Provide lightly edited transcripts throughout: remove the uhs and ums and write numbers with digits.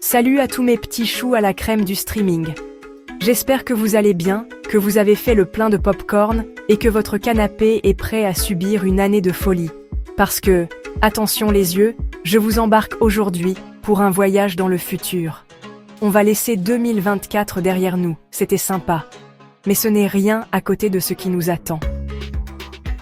Salut à tous mes petits choux à la crème du streaming. J'espère que vous allez bien, que vous avez fait le plein de pop-corn et que votre canapé est prêt à subir une année de folie. Parce que, attention les yeux, je vous embarque aujourd'hui pour un voyage dans le futur. On va laisser 2024 derrière nous, c'était sympa. Mais ce n'est rien à côté de ce qui nous attend.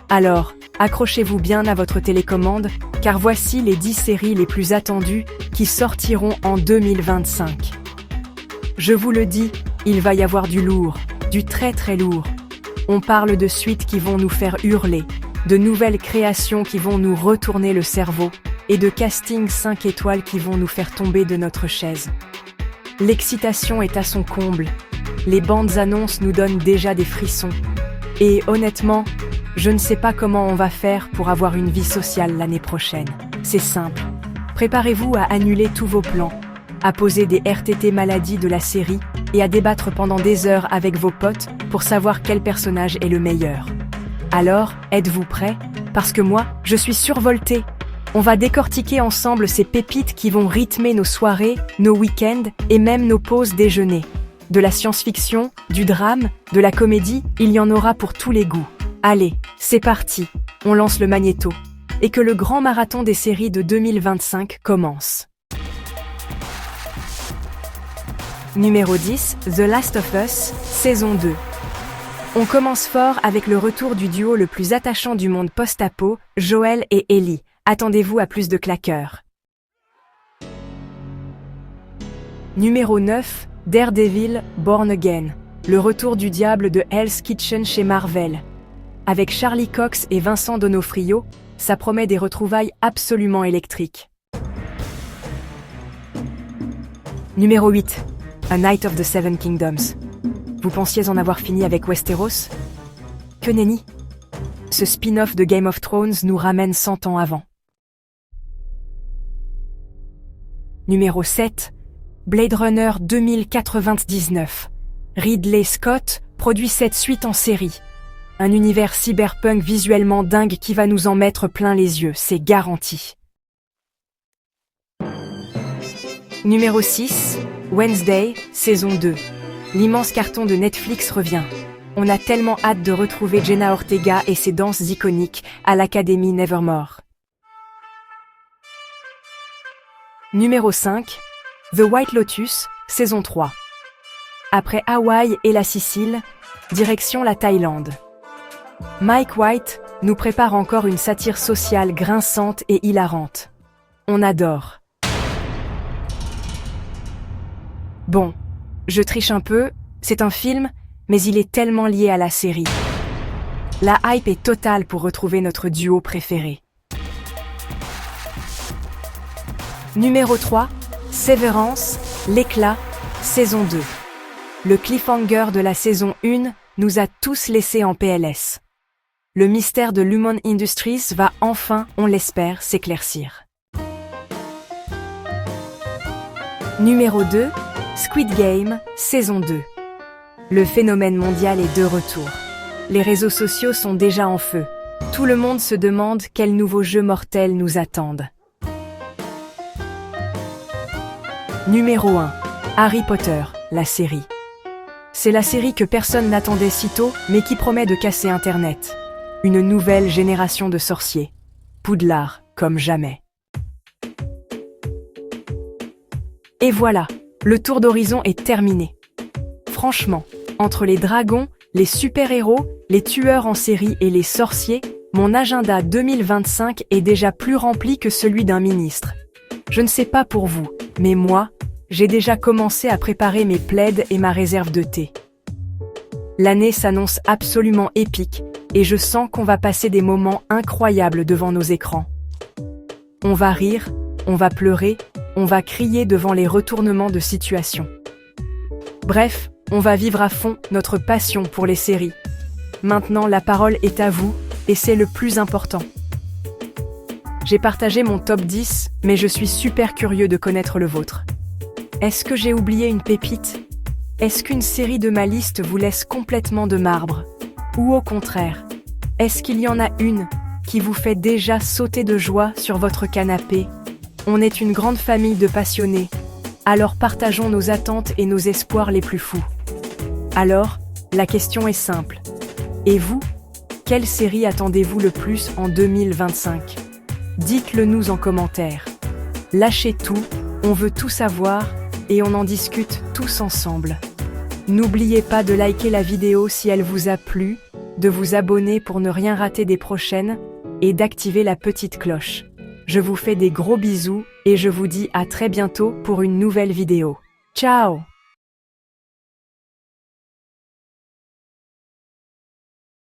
Alors, accrochez-vous bien à votre télécommande, car voici les 10 séries les plus attendues qui sortiront en 2025. Je vous le dis, il va y avoir du lourd, du très très lourd. On parle de suites qui vont nous faire hurler, de nouvelles créations qui vont nous retourner le cerveau, et de castings 5 étoiles qui vont nous faire tomber de notre chaise. L'excitation est à son comble. Les bandes annonces nous donnent déjà des frissons. Et honnêtement, je ne sais pas comment on va faire pour avoir une vie sociale l'année prochaine. C'est simple. Préparez-vous à annuler tous vos plans, à poser des RTT maladie de la série et à débattre pendant des heures avec vos potes pour savoir quel personnage est le meilleur. Alors, êtes-vous prêts? Parce que moi, je suis survoltée. On va décortiquer ensemble ces pépites qui vont rythmer nos soirées, nos week-ends et même nos pauses déjeuner. De la science-fiction, du drame, de la comédie, il y en aura pour tous les goûts. Allez, c'est parti, on lance le magnéto. Et que le grand marathon des séries de 2025 commence. Numéro 10, The Last of Us, saison 2. On commence fort avec le retour du duo le plus attachant du monde post-apo, Joel et Ellie. Attendez-vous à plus de claqueurs. Numéro 9, Daredevil, Born Again. Le retour du diable de Hell's Kitchen chez Marvel. Avec Charlie Cox et Vincent D'Onofrio, ça promet des retrouvailles absolument électriques. Numéro 8, A Night of the Seven Kingdoms. Vous pensiez en avoir fini avec Westeros? Que nenni! Ce spin-off de Game of Thrones nous ramène 100 ans avant. Numéro 7, Blade Runner 2099. Ridley Scott produit cette suite en série. Un univers cyberpunk visuellement dingue qui va nous en mettre plein les yeux, c'est garanti. Numéro 6, Wednesday, saison 2. L'immense carton de Netflix revient. On a tellement hâte de retrouver Jenna Ortega et ses danses iconiques à l'Académie Nevermore. Numéro 5, The White Lotus, saison 3. Après Hawaï et la Sicile, direction la Thaïlande. Mike White nous prépare encore une satire sociale grinçante et hilarante. On adore. Bon, je triche un peu, c'est un film, mais il est tellement lié à la série. La hype est totale pour retrouver notre duo préféré. Numéro 3, Severance, l'éclat, saison 2. Le cliffhanger de la saison 1 nous a tous laissés en PLS. Le mystère de Lumon Industries va enfin, on l'espère, s'éclaircir. Numéro 2, Squid Game, saison 2. Le phénomène mondial est de retour. Les réseaux sociaux sont déjà en feu. Tout le monde se demande quels nouveaux jeux mortels nous attendent. Numéro 1, Harry Potter, la série. C'est la série que personne n'attendait si tôt, mais qui promet de casser Internet. Une nouvelle génération de sorciers. Poudlard, comme jamais. Et voilà, le tour d'horizon est terminé. Franchement, entre les dragons, les super-héros, les tueurs en série et les sorciers, mon agenda 2025 est déjà plus rempli que celui d'un ministre. Je ne sais pas pour vous, mais moi, j'ai déjà commencé à préparer mes plaids et ma réserve de thé. L'année s'annonce absolument épique et je sens qu'on va passer des moments incroyables devant nos écrans. On va rire, on va pleurer, on va crier devant les retournements de situation. Bref, on va vivre à fond notre passion pour les séries. Maintenant, la parole est à vous et c'est le plus important. J'ai partagé mon top 10, mais je suis super curieux de connaître le vôtre. Est-ce que j'ai oublié une pépite? Est-ce qu'une série de ma liste vous laisse complètement de marbre? Ou au contraire, est-ce qu'il y en a une qui vous fait déjà sauter de joie sur votre canapé? On est une grande famille de passionnés. Alors partageons nos attentes et nos espoirs les plus fous. Alors, la question est simple. Et vous, quelle série attendez-vous le plus en 2025? Dites-le nous en commentaire. Lâchez tout, on veut tout savoir et on en discute tous ensemble. N'oubliez pas de liker la vidéo si elle vous a plu, de vous abonner pour ne rien rater des prochaines et d'activer la petite cloche. Je vous fais des gros bisous et je vous dis à très bientôt pour une nouvelle vidéo. Ciao!